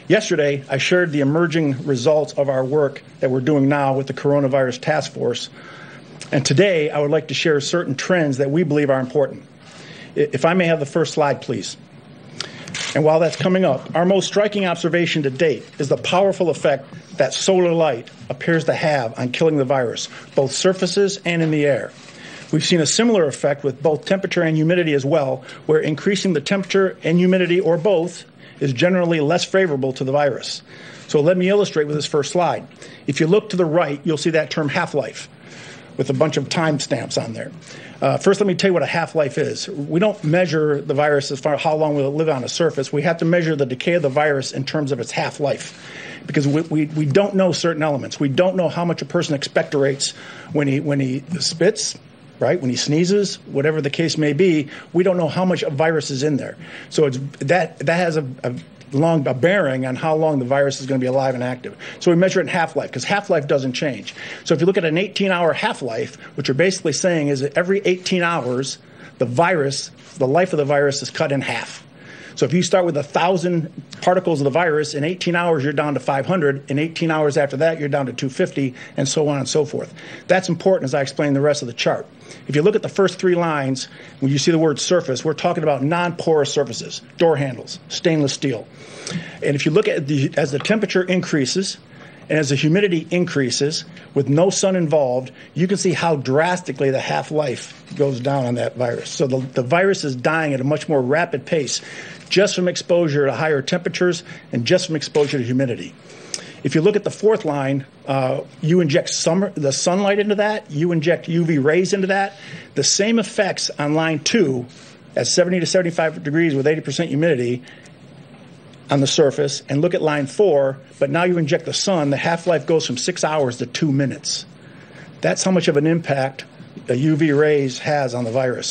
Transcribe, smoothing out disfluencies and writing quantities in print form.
Yesterday, I shared the emerging results of our work that we're doing now with the Coronavirus Task Force. And today, I would like to share certain trends that we believe are important. If I may have the first slide, please. And while that's coming up, our most striking observation to date is the powerful effect that solar light appears to have on killing the virus, both surfaces and in the air. We've seen a similar effect with both temperature and humidity as well, where increasing the temperature and humidity, or both, is generally less favorable to the virus. So let me illustrate with this first slide. If you look to the right, you'll see that term half-life with a bunch of timestamps on there. First, let me tell you what a half-life is. We don't measure the virus as far as how long will it live on a surface. We have to measure the decay of the virus in terms of its half-life, because we don't know certain elements. We don't know how much a person expectorates when he spits, right? When he sneezes, whatever the case may be, we don't know how much a virus is in there. So that has a bearing on how long the virus is going to be alive and active. So we measure it in half-life, because half-life doesn't change. So if you look at an 18-hour half-life, what you're basically saying is that every 18 hours, the life of the virus is cut in half. So if you start with 1,000 particles of the virus, in 18 hours you're down to 500. In 18 hours after that, you're down to 250, and so on and so forth. That's important as I explain the rest of the chart. If you look at the first three lines, when you see the word surface, we're talking about non-porous surfaces, door handles, stainless steel. And if you look at as the temperature increases and as the humidity increases with no sun involved, you can see how drastically the half-life goes down on that virus. So the virus is dying at a much more rapid pace just from exposure to higher temperatures and just from exposure to humidity. If you look at the fourth line, you inject the sunlight into that, you inject UV rays into that. The same effects on line 2 at 70 to 75 degrees with 80% humidity on the surface, and look at line 4, but now you inject the sun, the half-life goes from 6 hours to 2 minutes. That's how much of an impact UV rays has on the virus.